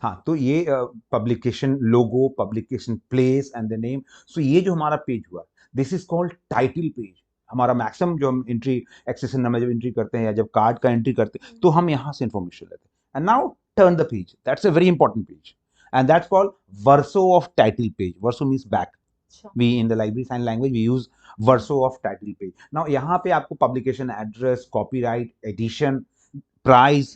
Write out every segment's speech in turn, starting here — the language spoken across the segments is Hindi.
हाँ, तो ये publication logo, publication place and the name. So ये जो हमारा पेज हुआ, this is called title page. हमारा मैक्सिमम जो हम एंट्री, एक्सेशन नंबर जब एंट्री करते हैं या जब कार्ड का एंट्री करते हैं, तो हम यहाँ से इंफॉर्मेशन लेते हैं। And now turn the page, that's a very important page, and that's called verso of title page. Verso means back. अच्छा। we in the library sign language we use verso of title page. now यहाँ पे आपको publication address, copyright, edition, price,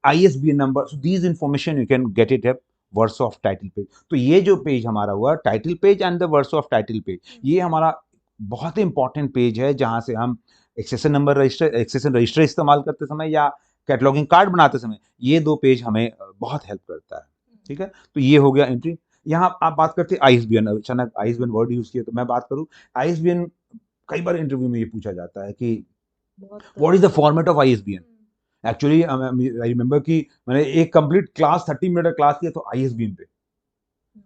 ISBN number, so these information you can get it at verso of title page. तो ये जो पेज हमारा हुआ title page and the verso of title page, ये हमारा बहुत इंपॉर्टेंट पेज है जहां से हम accession number register, accession register इस्तेमाल करते समय या कैटलॉगिंग कार्ड बनाते समय ये दो पेज हमें बहुत हेल्प करता है। ठीक है, तो ये हो गया एंट्री। यहाँ आप बात करते हैं आईएसबीएन, अचानक आईएसबीएन वर्ड यूज किया तो मैं बात करूँ आईएसबीएन। कई बार इंटरव्यू में ये पूछा जाता है कि बहुत। What is the format of ISBN. Actually I remember कि मैंने एक कंप्लीट क्लास 30 मिनट का क्लास किया तो आईएसबीएन पे।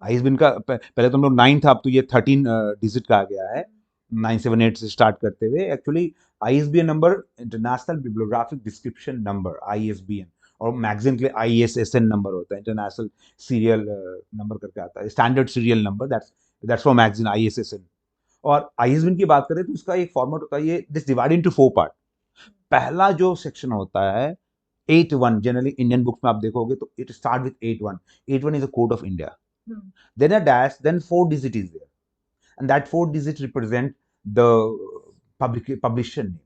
आईएसबीएन का पहले तो हम लोग 9 था, अब तो ये 13 डिजिट का आ गया है, 978 से स्टार्ट करते हुए। Actually ISBN number international bibliographic description number, ISBN. और मैगजीन के लिए आईएसएसएन नंबर होता है, इंटरनेशनल सीरियल नंबर करके आता है, standard serial number, that's for magazine, ISSN. और आईएसबीएन की बात करें तो इसका एक फॉर्मेट होता है, ये दिस डिवाइड इनटू 4 पार्ट। पहला जो सेक्शन होता है 8.1, जनरली इंडियन बुक्स में आप देखोगे तो it start with 8.1। 8.1 is the code of India, then a dash, then 4 digit is there, and that 4 digit represent the publisher name,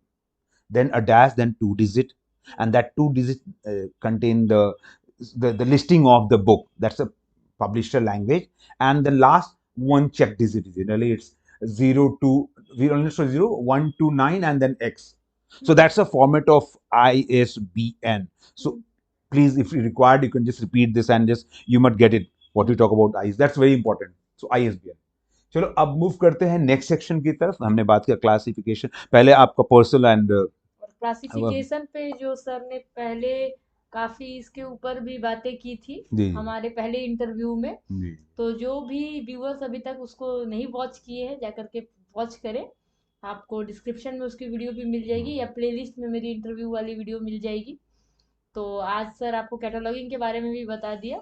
then a dash, then 2 digit, and that 2 digit contain the listing of the book, that's a publisher language. And the last one check digit is generally it's 0 to, we only show 0 1 to 9 and then X. So that's a format of ISBN. So please, if you required, you can just repeat this and just you might get it what we talk about IS, that's very important. So ISBN। चलो अब मूव करते हैं नेक्स्ट सेक्शन की तरफ। हमने बात किया क्लासिफिकेशन, पहले आपका पर्सनल एंड और क्लासिफिकेशन पे जो सर ने पहले काफी इसके ऊपर भी बातें की थी जी हमारे पहले इंटरव्यू में। जी तो जो भी व्यूअर्स अभी तक उसको नहीं वॉच किए हैं जाकर के वॉच करें। आपको डिस्क्रिप्शन में उसकी वीडियो भी मिल जाएगी या प्लेलिस्ट में मेरी इंटरव्यू वाली वीडियो मिल जाएगी। तो आज सर आपको कैटलॉगिंग के बारे में भी बता दिया।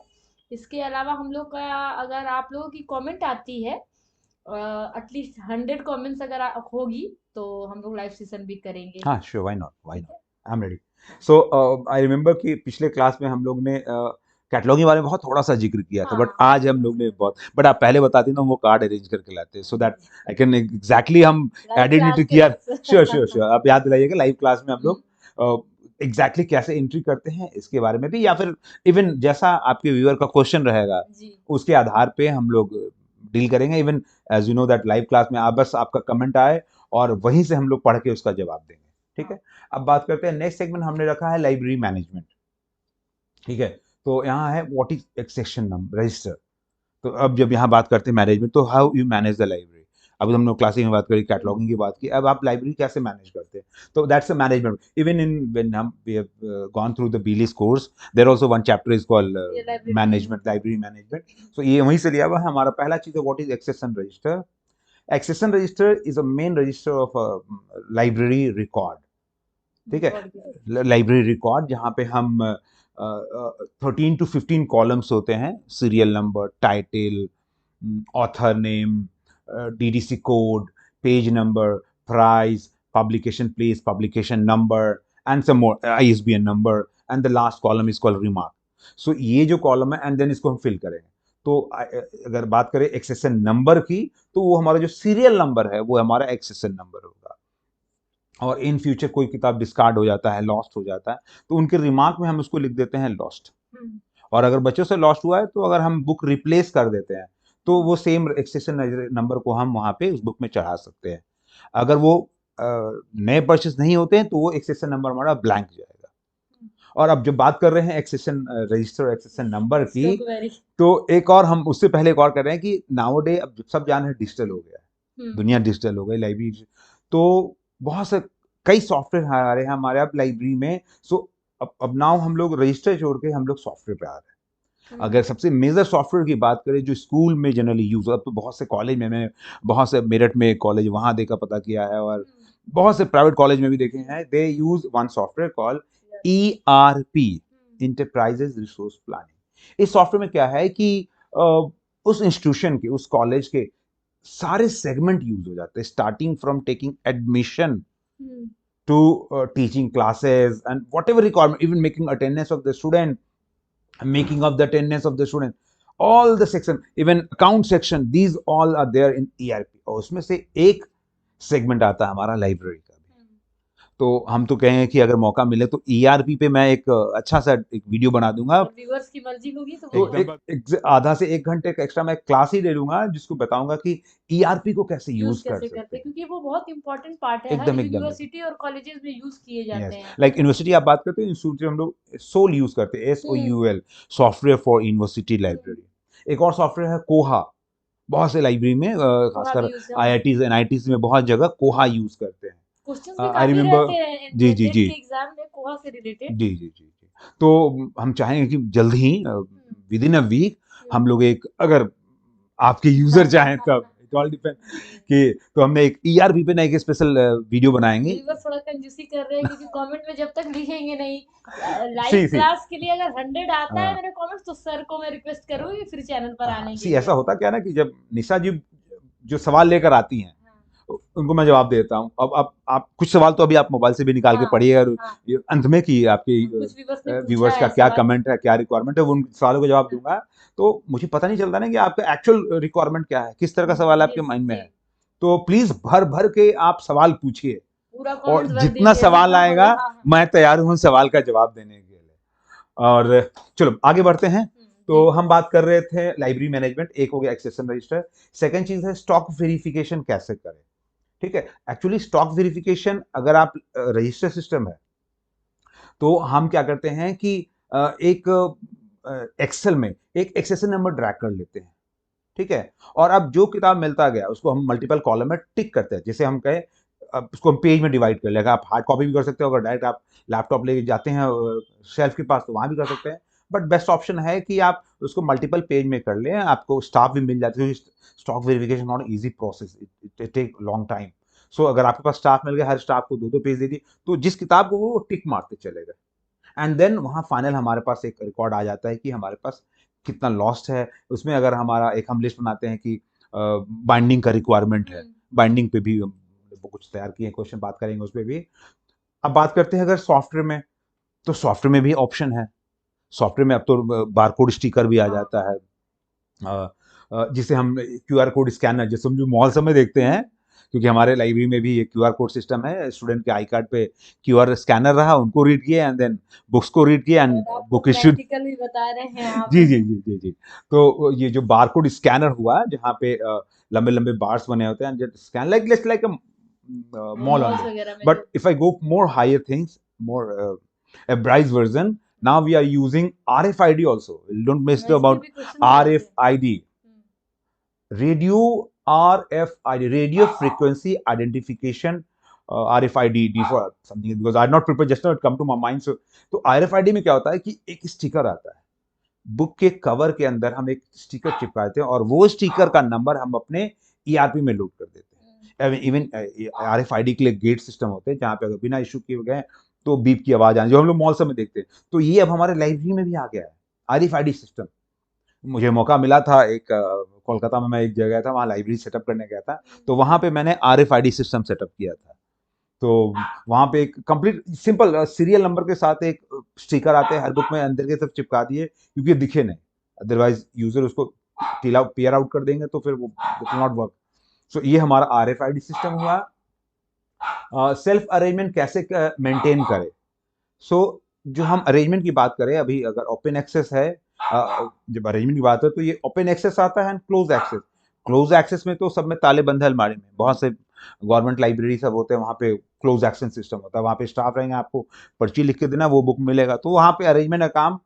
इसके अलावा हम लोग का, अगर आप लोगों की कमेंट आती है, एटलीस्ट 100 कमेंट्स अगर होगी, तो हम लोग लाइव सेशन भी करेंगे। हाँ श्योर, व्हाई नॉट, व्हाई ठीक नॉट, है। I am ready. So I remember कि पिछले क्लास में हम लोग ने कैटलॉगिंग बारे में बहुत थोड़ा सा जिक्र किया था, हाँ बट हाँ, आज हम लोग ने बहुत, बट आप पहले बताती ना वो कार्ड अरेंज करके लाते so that I can exactly हम लाइव क्लास आइडेंटिटी के किया। श्योर श्योर हम्म। श्योर, आप याद दिलाइएगा लाइव क्लास में हम लोग एग्जैक्टली कैसे एंट्री करते हैं इसके बारे में भी, या फिर इवन जैसा आपके व्यूअर का क्वेश्चन रहेगा जी। उसके आधार पे हम लोग डील करेंगे। Even as you know that live class में आप बस आपका कमेंट आए और वहीं से हम लोग पढ़ के उसका जवाब देंगे। ठीक हाँ। है, अब बात करते हैं नेक्स्ट सेगमेंट हमने रखा है लाइब्रेरी मैनेजमेंट। ठीक है, तो यहाँ है what is accession number register. तो अब जब यहाँ बात करते हैं मैनेजमेंट, तो how you manage the library. अभी हम लोग क्लासिक में बात करी, कैटलॉगिंग की बात की, अब आप लाइब्रेरी कैसे मैनेज करते हैं, तो that's a management. Even in when हम we have gone through the BLIS course, there also one chapter is called ये library management, library management. So ये वहीं से लिया हुआ है। हमारा पहला चीज है what is accession register. Accession register is a main register of library record. ठीक है, रिकॉर्ड किया। लाइब्रेरी रिकॉर्ड जहाँ पे हम 13 to 15 कॉलम्स होते हैं, serial number, title, author name, DDC code, page number, price, publication place, publication number, and some more, ISBN number, and the last column is called remark. So ये जो कॉलम है एंड देन इसको हम फिल करेंगे। तो अगर बात करें एक्सेशन नंबर की, तो वो हमारा जो सीरियल नंबर है वो हमारा एक्सेशन नंबर होगा। और इन फ्यूचर कोई किताब डिस्कार्ड हो जाता है, लॉस्ट हो जाता है, तो उनके रिमार्क में हम उसको लिख देते हैं लॉस्ट। और अगर बच्चों से लॉस्ट हुआ है तो अगर हम बुक रिप्लेस कर देते हैं तो वो सेम एक्सेशन नंबर को हम वहां पे उस बुक में चढ़ा सकते हैं। अगर वो नए परचेस नहीं होते हैं तो वो एक्सेशन नंबर हमारा ब्लैंक जाएगा। और अब जब बात कर रहे हैं एक्सेशन रजिस्टर, एक्सेशन नंबर की, सो क्वेरी। तो एक और हम उससे पहले एक और कर रहे हैं कि नाउ डे अब सब जान है डिजिटल हो गया है, दुनिया डिजिटल हो गई, लाइब्रेरी। तो बहुत से कई सॉफ्टवेयर आ रहे हैं हमारे अब लाइब्रेरी में। सो अब नाउ हम लोग रजिस्टर छोड़ के हम लोग सॉफ्टवेयर पे आ रहे हैं। अगर सबसे मेजर सॉफ्टवेयर की बात करें जो स्कूल में जनरली यूज, अब तो बहुत से कॉलेज में, मैंने बहुत से मेरठ में कॉलेज वहां देखा पता किया है, और बहुत से प्राइवेट कॉलेज में भी देखे हैं, they use one software call ERP, enterprises resource planning. इस सॉफ्टवेयर में क्या है कि उस इंस्टीट्यूशन के, उस कॉलेज के सारे सेगमेंट यूज हो जाते हैं, starting from taking admission hmm, to teaching classes and whatever requirement, even making attendance of the student, making of the attendance of the student, all the section, even account section, these all are there in ERP. और उसमें से एक सेगमेंट आता है हमारा लाइब्रेरी का भी। तो हम तो कहें कि अगर मौका मिले तो ERP पे मैं एक अच्छा सा एक वीडियो बना दूंगा, और व्यूअर्स की मर्जी होगी तो तो वो आधा से 1 घंटे का एक्स्ट्रा मैं क्लास ही ले लूंगा जिसको बताऊंगा कि ERP को कैसे यूज यूज कर कैसे सकते करते हैं, हैं। क्योंकि वो बहुत इंपॉर्टेंट पार्ट है, हर एकदम एकदम यूनिवर्सिटी और कॉलेजेस में यूज किए यस, जाते हैं। लाइक यूनिवर्सिटी आप बात करते हैं, इंस्टीट्यूट हम लोग सोल यूज करते हैं, SOUL, software for university library. एक और सॉफ्टवेयर है कोहा, बहुत से लाइब्रेरी में कोहा भी खासकर यूज हम IITs NITs में बहुत जगह कोहा यूज करते हैं। क्वेश्चंस भी आई काफी रिमेम्बर, रहते हैं जी जी नेट जी के एग्जाम में कोहा से रिलेटेड। जी जी जी जी। तो हम चाहेंगे कि जल्द ही विद इन अ वीक हम लोग एक, अगर आपके यूजर चाहें तब, इट ऑल डिपेंड कि, तो हमने एक ERP पे ना एक स्पेशल वीडियो बनाएंगे। व्यूअर्स थोड़ा कंजूसी कर रहे हैं क्योंकि कमेंट में जब तक लिखेंगे नहीं लाइव सी सी क्लास के लिए, अगर 100 आता है हाँ मेरे कमेंट्स तो सर को मैं रिक्वेस्ट करूंगी फिर चैनल पर आने के सी, लिए। ऐसा होता क्या ना कि जब निशा जी जो सवाल लेकर आती हैं हाँ उनको मैं जवाब देता हूँ। अब आप कुछ सवाल तो अभी आप मोबाइल से भी निकाल के हाँ पढ़िए, और हाँ, ये अंत में कि आपके कुछ व्यूअर्स ने पूछा व्यूवर्स का है क्या सवाल। कमेंट है, क्या रिक्वायरमेंट है, वो उन सवालों का जवाब दूंगा। तो मुझे पता नहीं चलता ना कि आपका एक्चुअल रिक्वायरमेंट क्या है, किस तरह का सवाल आपके यस माइंड में जी, है। तो प्लीज भर भर के आप सवाल पूछिए, पूरा और कमेंट्स भर जितना दीजिए सवाल आएगा हाँ, मैं तैयार हूँ सवाल का जवाब देने के लिए। और चलो आगे बढ़ते हैं। तो जी हम बात कर रहे थे लाइब्रेरी मैनेजमेंट, एक हो गया एक्सेशन रजिस्टर। सेकंड चीज है स्टॉक वेरिफिकेशन कैसे करें। ठीक है, एक्चुअली स्टॉक वेरिफिकेशन अगर आप रजिस्टर सिस्टम है तो हम क्या करते हैं कि एक एक्सेल में एक एक्सेशन नंबर ड्रैग कर लेते हैं। ठीक है, और अब जो किताब मिलता गया उसको हम मल्टीपल कॉलम में टिक करते हैं। जैसे हम कहें, अब उसको हम पेज में डिवाइड कर लेगा, आप हार्ड कॉपी भी कर सकते हो, अगर डायरेक्ट आप लैपटॉप लेके जाते हैं शेल्फ के पास तो वहां भी कर सकते हैं। बट बेस्ट ऑप्शन है कि आप उसको मल्टीपल पेज में कर लें, आपको स्टाफ भी मिल जाती है। Stock verification not easy process, it take long time. So अगर आपके पास स्टाफ मिल गया, हर स्टाफ को 2-2 पेज दे दिए, तो जिस किताब को वो टिक मारते चले गए, एंड देन वहाँ फाइनल हमारे पास एक रिकॉर्ड आ जाता है कि हमारे पास कितना लॉस्ट है। उसमें अगर हमारा एक हम लिस्ट बनाते हैं कि बाइंडिंग का रिक्वायरमेंट है, बाइंडिंग पे भी हम वो कुछ तैयार किए क्वेश्चन, बात करेंगे उस पर भी। अब बात करते हैं अगर सॉफ्टवेयर में, तो सॉफ्टवेयर में भी ऑप्शन है। सॉफ्टवेयर में अब तो बारकोड स्टिकर भी आ जाता है, जिसे हम QR कोड स्कैनर, जैसे हम जो मॉल सब में देखते हैं, क्योंकि हमारे लाइब्रेरी में भी ये QR कोड सिस्टम है। स्टूडेंट के आई कार्ड पे QR स्कैनर रहा, उनको रीड किया एंड देन बुक्स को रीड किया एंड और आपको बुक इश्यूड। प्रैक्टिकल भी बता रहे हैं आप। जी जी जी जी जी। तो ये जो बारकोड स्कैनर हुआ, जहाँ पे लंबे लंबे बार्स बने होते हैं, just scan like just like a mall malls only. वगैरह में बट जो if I go more higher things, more abridged version, now we are using RFID also. Don't miss इसके about भी क्वेश्चन आए थे। RFID, radio RFID, radio frequency identification, RFID D for something, because I not prepared, just now it come to my mind. So तो RFID में क्या होता है कि एक स्टिकर आता है, बुक के कवर के अंदर हम एक स्टिकर चिपका देते हैं, और वो स्टिकर का नंबर हम अपने ERP में लोड कर देते हैं। इवन RFID के लिए गेट सिस्टम होते हैं, जहाँ पे अगर बिना इशू किए गए तो बीप की आवाज आनी, जो हम लोग मॉल सब में देखते हैं। तो ये अब हमारे लाइब्रेरी में भी आ गया है RFID सिस्टम। मुझे मौका मिला था, एक कोलकाता में मैं एक जगह गया था, वहाँ लाइब्रेरी सेटअप करने गया था, तो वहाँ पे मैंने RFID सिस्टम सेटअप किया था। तो वहाँ पे एक कंप्लीट सिंपल सीरियल नंबर के साथ एक स्टिकर आते हैं हर बुक में, अंदर की तरफ चिपका दिए, क्योंकि दिखे नहीं, अदरवाइज यूजर उसको पेयर आउट कर देंगे तो फिर वो नॉट वर्क। सो ये हमारा RFID सिस्टम हुआ। सेल्फ अरेंजमेंट कैसे मेंटेन करें। सो जो हम अरेंजमेंट की बात करें, अभी अगर ओपन एक्सेस है, जब अरेंजमेंट की बात है तो ये ओपन एक्सेस आता है and close access. Close access में तो सब में ताले बंद है अलमारी में, बहुत से गवर्नमेंट लाइब्रेरी सब होते हैं, वहाँ पे क्लोज एक्सेस सिस्टम होता है, वहाँ पे स्टाफ रहेंगे, आपको पर्ची लिख के देना, वो बुक मिलेगा, तो वहाँ पे अरेंजमेंट का काम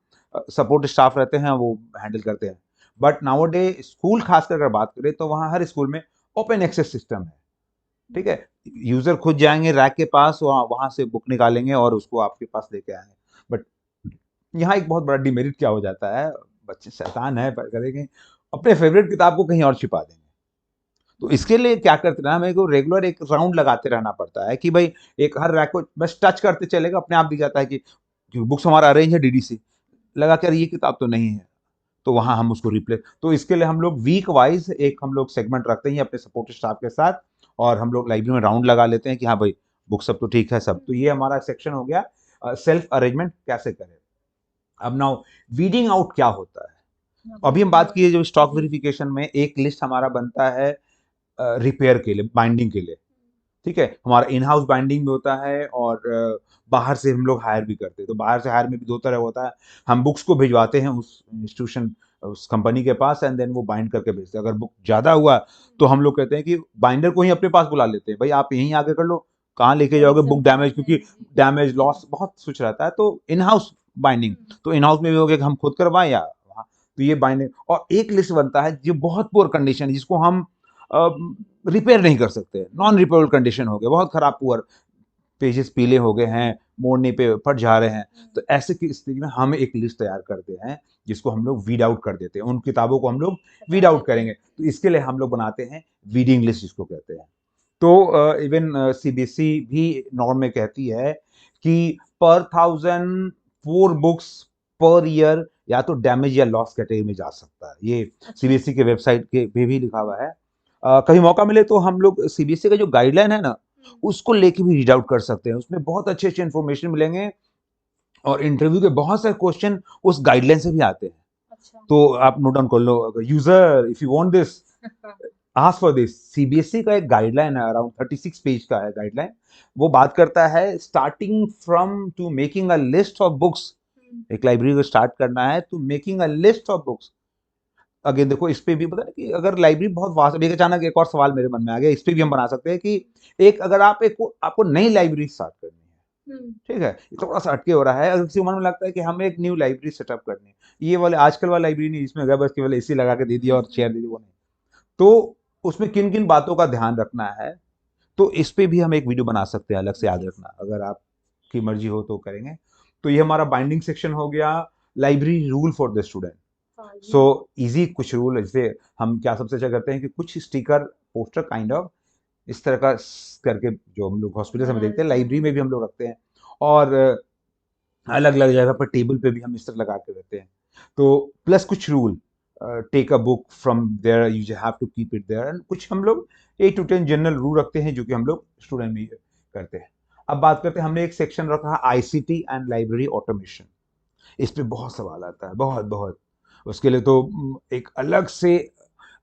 सपोर्ट स्टाफ रहते हैं, वो हैंडल करते हैं। बट नाउ डे स्कूल खासकर अगर बात करें तो वहाँ हर स्कूल में ओपन एक्सेस सिस्टम है। ठीक है, यूजर खुद जाएंगे रैक के पास, वहां से बुक निकालेंगे और उसको आपके पास लेके आएंगे। बट यहाँ एक बहुत बड़ा डिमेरिट क्या हो जाता है, बच्चे शैतान है, पर करेंगे अपने फेवरेट किताब को कहीं और छिपा देंगे। तो इसके लिए क्या करते रहना, मेरे को रेगुलर एक राउंड लगाते रहना पड़ता है कि भाई एक हर रैक को बस टच करते चलेगा, अपने आप दिख जाता है कि बुक्स हमारा अरेंज है DDC, लगा कर ये किताब तो नहीं है, तो वहाँ हम उसको रिप्लेस, तो इसके लिए हम लोग वीक वाइज एक हम लोग सेगमेंट रखते हैं अपने सपोर्ट स्टाफ के साथ, और हम लोग लाइब्रेरी में राउंड लगा लेते हैं कि हाँ भाई बुक सब तो ठीक है सब। तो ये हमारा सेक्शन हो गया सेल्फ अरेंजमेंट कैसे करें। अब नाउ वीडिंग आउट क्या होता है, अभी हम बात किए जो स्टॉक वेरिफिकेशन में एक लिस्ट हमारा बनता है रिपेयर के लिए, बाइंडिंग के लिए, ठीक है, हमारा इन हाउस बाइंडिंग भी होता है और बाहर से हम लोग हायर भी करते हैं। तो बाहर से हायर में भी दो तरह होता है, हम बुक्स को भिजवाते हैं उस इंस्टीट्यूशन उस कंपनी के पास एंड देन वो बाइंड करके भेजते हैं। अगर बुक ज़्यादा हुआ तो हम लोग कहते हैं कि बाइंडर को ही अपने पास बुला लेते हैं, भाई आप यहीं आगे कर लो, कहाँ लेके जाओगे बुक डैमेज, क्योंकि डैमेज लॉस बहुत कुछ रहता है। तो इन हाउस बाइंडिंग, तो इन हाउस में भी हो गया कि हम खुद करवाएं या वहाँ, तो ये बाइंडिंग। और एक लिस्ट बनता है जो बहुत पुअर कंडीशन है, जिसको हम रिपेयर नहीं कर सकते, नॉन रिपेयरेबल कंडीशन हो गया, बहुत खराब पुअर, पेजेस पीले हो गए हैं, मोड़ने पे फट जा रहे हैं, तो ऐसे की स्थिति में हम एक लिस्ट तैयार करते हैं जिसको हम लोग वीड आउट कर देते हैं, उन किताबों को हम लोग वीड आउट करेंगे। तो इसके लिए हम लोग बनाते हैं वीडिंग लिस्ट जिसको कहते हैं। तो इवन सीबीएसई भी नॉर्म में कहती है कि पर 1000 4 बुक्स पर ईयर या तो डैमेज या लॉस कैटेगरी में जा सकता है। ये सीबीएसई के वेबसाइट के पे भी लिखा हुआ है। कभी मौका मिले तो हम लोग सीबीएसई का जो गाइडलाइन है ना उसको लेके भी रीड आउट कर सकते हैं, उसमें बहुत अच्छे अच्छे इन्फॉर्मेशन मिलेंगे और इंटरव्यू के बहुत सारे क्वेश्चन उस गाइडलाइन से भी आते हैं। अच्छा। तो आप नोट डाउन कर लो, user if you want this ask for this. CBSE का एक गाइडलाइन है, अराउंड 36 पेज का है गाइडलाइन। वो बात करता है starting from to making a list of books, एक लाइब्रेरी को स्टार्ट करना है to making a list of books. Again देखो इस पे भी पता है कि अगर लाइब्रेरी बहुत वास्ट, अभी अचानक एक और सवाल मेरे मन में आ गया, इस पे भी हम बना सकते हैं कि एक अगर आप एक आपको नई लाइब्रेरी स्टार्ट करनी है, ठीक है, ये थोड़ा सा अटके हो रहा है, अगर किसी को मन में लगता है कि हमें एक न्यू लाइब्रेरी सेटअप करनी है, ये वाले आजकल वाला लाइब्रेरी नहीं इसमें गया बस केवल एसी लगा के दे दिया और चेयर दे दी, वो नहीं, तो उसमें किन किन बातों का ध्यान रखना है, तो इस पे भी हम एक वीडियो बना सकते हैं, अलग से याद रखना, अगर आपकी मर्जी हो तो करेंगे। तो ये हमारा बाइंडिंग सेक्शन हो गया। Library rule for the student, so easy कुछ रूल, जैसे हम क्या सबसे अच्छा करते हैं कि कुछ स्टिकर पोस्टर काइंड ऑफ इस तरह का करके जो हम लोग हॉस्पिटल में देखते हैं, लाइब्रेरी में भी हम लोग रखते हैं, और अलग अलग जगह पर टेबल पे भी हम इस तरह लगा के रहते हैं। तो प्लस कुछ rule, take a book from there you have to keep it there, and कुछ हम लोग 8 to 10 जनरल रूल रखते हैं जो कि हम लोग स्टूडेंट में करते हैं। अब बात करते हैं, हमने एक सेक्शन रखा है आईसीटी एंड लाइब्रेरी ऑटोमेशन। इस पे बहुत सवाल आता है, बहुत बहुत, उसके लिए तो एक अलग से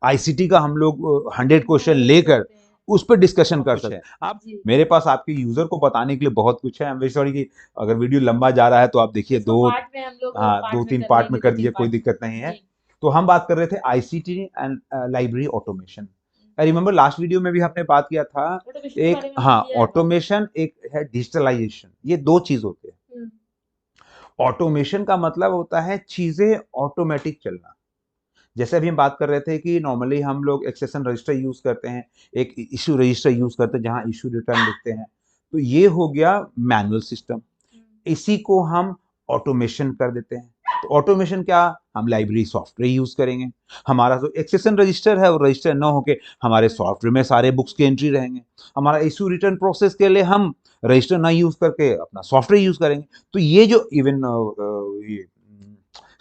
आईसीटी का हम लोग 100 क्वेश्चन लेकर उस पर डिस्कशन कर सकते हैं। आप मेरे पास आपके यूजर को बताने के लिए बहुत कुछ है, आई एम वेरी सॉरी कि अगर वीडियो लंबा जा रहा है तो आप देखिए दो, हाँ 2-3 पार्ट में कर दीजिए, कोई दिक्कत नहीं है। तो हम बात कर रहे थे ICT and library automation. I remember last video में भी आपने बात किया था एक, हाँ ऑटोमेशन, एक है डिजिटलाइजेशन, ये दो चीज होते हैं। ऑटोमेशन का मतलब होता है चीजें ऑटोमेटिक चलना। जैसे अभी हम बात कर रहे थे कि नॉर्मली हम लोग एक सेशन रजिस्टर यूज करते हैं, एक इशू रजिस्टर यूज करते हैं जहां इशू रिटर्न लिखते हैं, तो ये हो गया मैनुअल सिस्टम, इसी को हम ऑटोमेशन कर देते हैं। तो ऑटोमेशन क्या, हम लाइब्रेरी सॉफ्टवेयर यूज करेंगे, हमारा जो एक सेशन रजिस्टर है वो रजिस्टर न होके हमारे सॉफ्टवेयर में सारे बुक्स की एंट्री रहेंगे, हमारा इशू रिटर्न प्रोसेस के लिए हम रजिस्टर ना यूज करके अपना सॉफ्टवेयर यूज करेंगे। तो ये जो इवन ये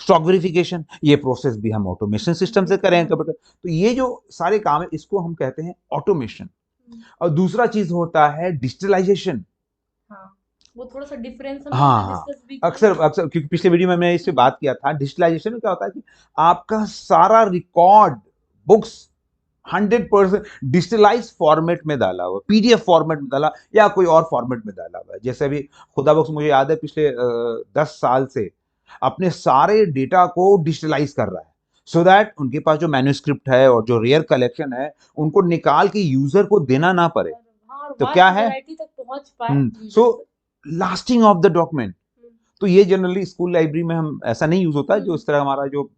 स्टॉक वेरिफिकेशन, ये प्रोसेस भी हम ऑटोमेशन सिस्टम से करें कंप्यूटर। तो ये जो सारे काम है इसको हम कहते हैं ऑटोमेशन। और दूसरा चीज होता है डिजिटलाइजेशन। हाँ, वो थोड़ा सा डिफरेंस हम हाँ डिस्कस भी अक्सर अक्सर, क्योंकि पिछले वीडियो में मैंने इस पे बात किया था। डिजिटलाइजेशन में क्या होता है कि आपका सारा रिकॉर्ड बुक्स 100% डिजिटलाइज फॉर्मेट में डाला हुआ, पीडीएफ फॉर्मेट में डाला या कोई और फॉर्मेट में डाला हुआ है। जैसे अभी खुदा बुक्स मुझे याद है पिछले 10 साल से अपने सारे डेटा को डिजिटलाइज कर रहा है, सो दैट उनके पास जो मैन्युस्क्रिप्ट है और जो रेयर कलेक्शन है उनको निकाल के यूजर को देना ना पड़े। तो क्या है, सो लास्टिंग ऑफ द डॉक्यूमेंट। तो ये जनरली स्कूल लाइब्रेरी में हम ऐसा नहीं यूज होता है, जो इस तरह हमारा जो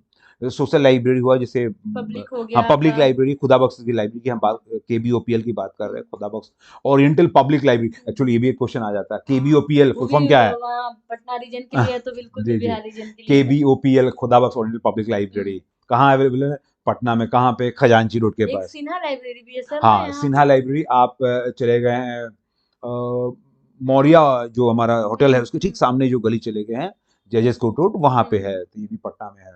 सोशल लाइब्रेरी हुआ, जैसे पब्लिक हो गया, हाँ पब्लिक लाइब्रेरी, खुदा बख्श की लाइब्रेरी की हम बात केबीओपीएल की बात कर रहे हैं, खुदा बख्श ओरिएंटल पब्लिक लाइब्रेरी। एक्चुअली ये भी एक क्वेश्चन आ जाता है, केबीओपीएल फुल फॉर्म क्या है, पटना रीजन के लिए है तो बिल्कुल भी बिहार रीजन के लिए केबीओपीएल खुदा बख्श ओरिएंटल पब्लिक लाइब्रेरी कहाँ अवेलेबल है, पटना में, कहाँ पे, खजांची रोड के पास। सिन्हा लाइब्रेरी भी है सर, हाँ सिन्हा लाइब्रेरी, आप चले गए हैं मौर्या जो हमारा होटल है उसके ठीक सामने जो गली चले गए हैं जजेस कोर्ट रोड, वहां पे है, तो ये भी पटना में है।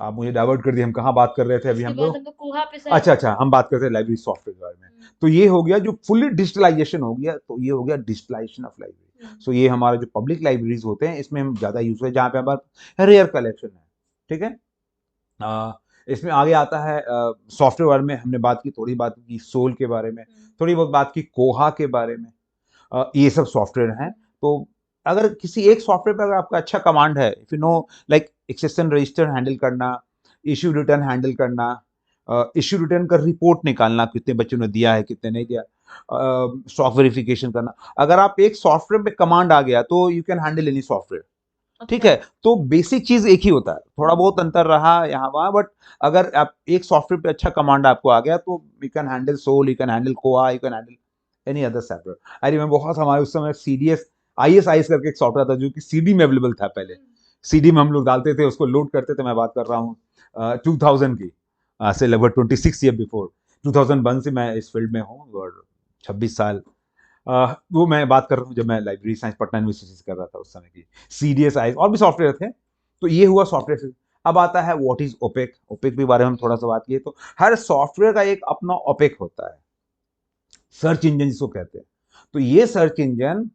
आप मुझे डाइवर्ट कर दिए, हम कहाँ बात कर रहे थे अभी उसके हम बाद लोग? हम लोग कोहा पे अच्छा सर। अच्छा, हम बात करते हैं लाइब्रेरी सॉफ्टवेयर के बारे में। तो ये हो गया जो फुल्ली डिजिटलाइजेशन हो गया, तो ये हो गया डिजिटलाइजेशन ऑफ लाइब्रेरी। सो ये हमारा जो पब्लिक लाइब्रेरीज होते हैं इसमें हम ज़्यादा यूज है, जहाँ पे हमारे रेयर कलेक्शन है, ठीक है। अ, इसमें आगे आता है सॉफ्टवेयर में हमने बात की, थोड़ी बात की सोल के बारे में, थोड़ी बहुत बात की कोहा के बारे में। ये सब सॉफ्टवेयर हैं। तो अगर किसी एक सॉफ्टवेयर पे अगर आपका अच्छा कमांड है, if you know like accession register handle करना, इश्यू रिटर्न हैंडल करना, इश्यू रिटर्न का रिपोर्ट निकालना, कितने बच्चों ने दिया है कितने नहीं दिया, स्टॉक वेरिफिकेशन करना, अगर आप एक सॉफ्टवेयर पे कमांड आ गया तो you can handle any software, ठीक अच्छा। है। तो बेसिक चीज एक ही होता है, थोड़ा बहुत अंतर रहा यहाँ वहाँ, बट अगर आप एक सॉफ्टवेयर पे अच्छा कमांड आपको आ गया तो you can handle SOUL, you can handle Koha, you can handle any other software. I remember बहुत हमारे उस समय सीडीएस ISIS करके एक सॉफ्टवेयर था जो कि सीडी में अवेलेबल था पहले। सीडी में हम लोग डालते थे, उसको लोड करते थे। मैं बात कर रहा हूँ 2000 की, से लगभग 26 ईयर बिफोर। 2001 से मैं इस फील्ड में हूँ और 26 साल। वो मैं बात कर रहा हूँ जब मैं लाइब्रेरी साइंस पटना यूनिवर्सिटी से कर रहा था उस समय की। CDS और भी सॉफ्टवेयर थे। तो ये हुआ सॉफ्टवेयर से। अब आता है व्हाट इज ओपेक। ओपेक के बारे में हम थोड़ा सा बात किए तो हर सॉफ्टवेयर का एक अपना ओपेक होता है, सर्च इंजन जिसको कहते हैं। तो ये सर्च इंजन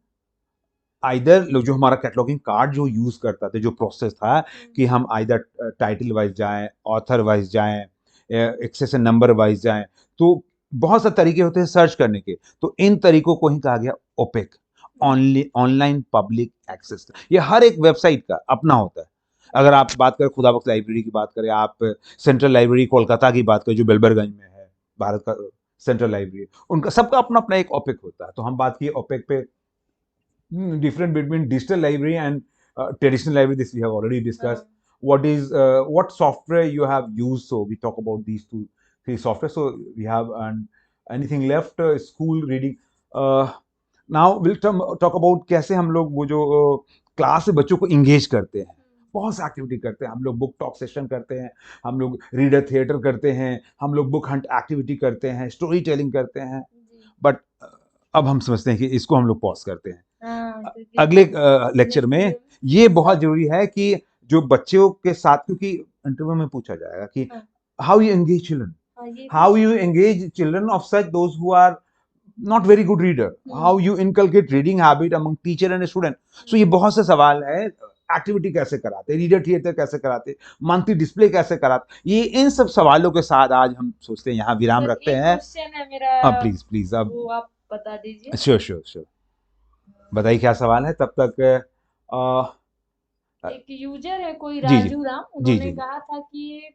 आइदर जो हमारा कैटलॉगिंग कार्ड जो यूज करता था, जो प्रोसेस था कि हम आइदर टाइटल वाइज जाएं, ऑथर वाइज जाएं, एक्सेशन नंबर वाइज जाएं, तो बहुत से तरीके होते हैं सर्च करने के। तो इन तरीकों को ही कहा गया ओपेक, ऑनलाइन पब्लिक एक्सेस। ये हर एक वेबसाइट का अपना होता है। अगर आप बात करें खुदाबख्श लाइब्रेरी की बात करें, आप सेंट्रल लाइब्रेरी कोलकाता की बात करें जो बेलबरगंज में है, भारत का सेंट्रल लाइब्रेरी, उनका सबका अपना अपना एक ओपेक होता है। तो हम बात किए ओपेक पे, different between digital library and traditional library. This we have already discussed. What is what software you have used? So we talk about these three software. So we have anything left? School reading. Now we'll talk about कैसे हम लोग वो जो क्लास से बच्चों को इंगेज करते हैं। बहुत सी एक्टिविटी करते हैं हम लोग, बुक टॉक सेशन करते हैं, हम लोग रीडर थिएटर करते हैं, हम लोग बुक हंट एक्टिविटी करते हैं, स्टोरी टेलिंग करते हैं। बट अब हम समझते हैं कि इसको हम लोग पॉज करते हैं। अगले लेक्चर में ये बहुत जरूरी है कि जो बच्चों के साथ, क्योंकि इंटरव्यू में पूछा जाएगा कि how you engage children, how you engage children of such those who are not very good reader, how you inculcate reading habit among teacher and student. So ये बहुत से सवाल है। एक्टिविटी कैसे कराते, रीडर थिएटर कैसे कराते, मंथली डिस्प्ले कैसे कराते, ये इन सब सवालों के साथ आज हम सोचते हैं यहाँ विराम रखते हैं। क्वेश्चन है मेरा, प्लीज प्लीज अब वो आप बता दीजिए। श्योर श्योर श्योर, बताइए क्या सवाल है तब तक। एक यूजर है कोई जी जी राजू राम, जी उन्होंने जी कहा था कि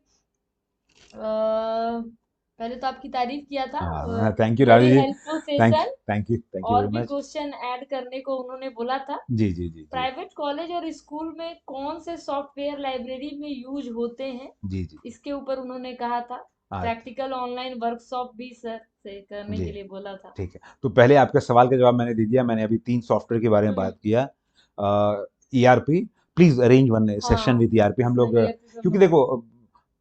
पहले तो आपकी तारीफ किया था, thank you Raju very ji, helpful thank session, thank you और वेरी भी मच। क्वेश्चन ऐड करने को उन्होंने बोला था। जी जी जी जी प्राइवेट कॉलेज और स्कूल में कौन से सॉफ्टवेयर लाइब्रेरी में यूज होते हैं, जी जी इसके ऊपर उन्होंने कहा था। आज प्रैक्टिकल ऑनलाइन वर्कशॉप भी सर से करने जी के लिए बोला था। ठीक है। तो पहले आपके सवाल का जवाब मैंने दे दिया। मैंने अभी 3 सॉफ्टवेयर के बारे में बात किया। ERP, please arrange one session हाँ विद ERP। हम लोग ये क्योंकि देखो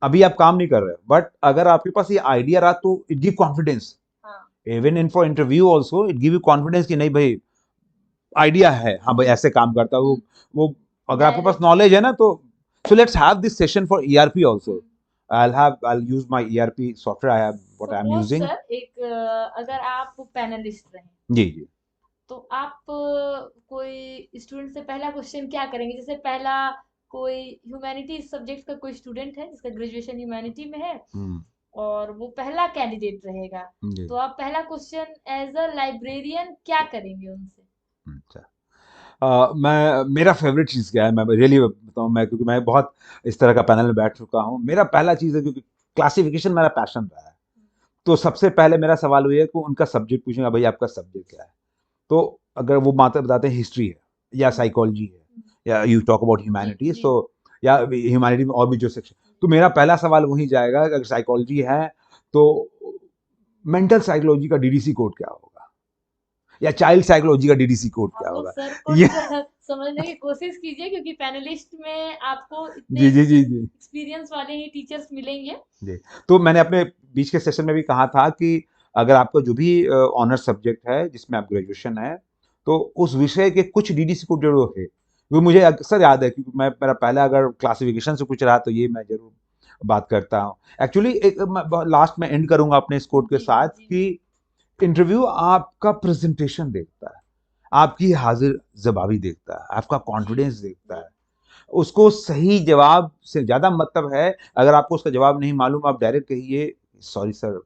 अभी आप काम नहीं कर रहे, बट अगर आपके पास ये आइडिया रहा तो इट गिव कॉन्फिडेंस, हाँ even in for interview also it give you confidence कि नहीं भाई आइडिया है, हाँ भाई ऐसे काम करता है वो अगर आपके पास नॉलेज है ना तो। So let's have this session for ERP also. I'll use my ERP software. I have what I'm suppose using. Sir एक अगर आप पैनलिस्ट रहे, जी जी तो आप कोई स्टूडेंट से पहला क्वेश्चन क्या करेंगे? जैसे पहला कोई ह्यूमैनिटीज सब्जेक्ट का कोई स्टूडेंट है जिसका ग्रेजुएशन ह्यूमैनिटी में है और वो पहला कैंडिडेट रहेगा, जी तो आप पहला क्वेश्चन एज अ लाइब्रेरियन क्या करेंगे उनसे? अच्छा। मैं मेरा फेवरेट चीज़ क्या है, मैं रियली बताऊँ, मैं क्योंकि मैं बहुत इस तरह का पैनल में बैठ चुका हूँ। मेरा पहला चीज़ है क्योंकि क्लासिफिकेशन मेरा पैशन रहा है, तो सबसे पहले मेरा सवाल हुई है कि उनका सब्जेक्ट पूछूंगा, भाई आपका सब्जेक्ट क्या है। तो अगर वो माता बताते हैं हिस्ट्री है या साइकोलॉजी है या यू टॉक अबाउट ह्यूमैनिटीज, तो या ह्यूमैनिटी में और भी जो सेक्शन, तो मेरा पहला सवाल वही जाएगा कि अगर साइकोलॉजी है तो मेंटल साइकोलॉजी का DDC कोड क्या होगा, या चाइल्ड साइकोलॉजी का DDC कोड क्या वो होगा। सर को ये समझने की कोशिश कीजिए, क्योंकि पैनलिस्ट में आपको इतने जी जी जी जी एक्सपीरियंस वाले ही टीचर्स मिलेंगे। जी। तो मैंने अपने बीच के सेशन में भी कहा था कि अगर आपका जो भी ऑनर सब्जेक्ट है जिसमें आप ग्रेजुएशन है, तो उस विषय के कुछ DDC कोड जरूर है। वो मुझे अक्सर याद है क्योंकि मैं मेरा पहला अगर क्लासिफिकेशन से कुछ रहा तो ये मैं जरूर बात करता हूँ। एक्चुअली एक लास्ट में एंड करूंगा अपने इस कोट के जी साथ जी कि इंटरव्यू आपका प्रेजेंटेशन देखता है, आपकी हाजिर जवाबी देखता है, आपका जी कॉन्फिडेंस देखता जी है। उसको सही जवाब से ज्यादा मतलब है, अगर आपको उसका जवाब नहीं मालूम आप डायरेक्ट कहिए सॉरी सर,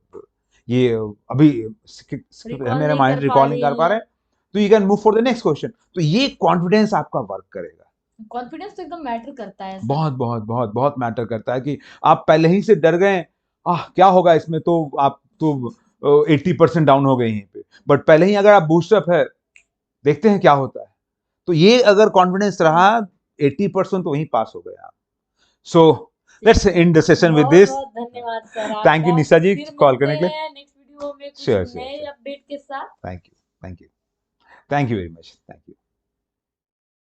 ये अभी रिकॉल मेरा नहीं माइंड कर पा रिकॉल नहीं रहे कर पा रहा हैं। है, तो you can move for the next question. तो ये कॉन्फिडेंस आपका वर्क करेगा। कॉन्फिडेंस तो एकदम मैटर करता है सर। बहुत बहुत बहुत बहुत मैटर करता है कि आप पहले ही से डर गए, क्या होगा इसमें, तो आप तो 80% डाउन हो गए यहीं पे, बट पहले ही अगर आप बूस्टअप है, देखते हैं क्या होता है, तो ये अगर कॉन्फिडेंस रहा 80% तो वहीं पास हो गए आप। So ji let's end the session with बहुत दिस। बहुत धन्यवाद सर थैंक यू आपका। निशा जी फिर कॉल मिलते करने के लिए। हैं नेक्स्ट वीडियो में कुछ श्योर श्योर नए श्योर। अपडेट के साथ। Thank you, thank you, thank you very much, thank you.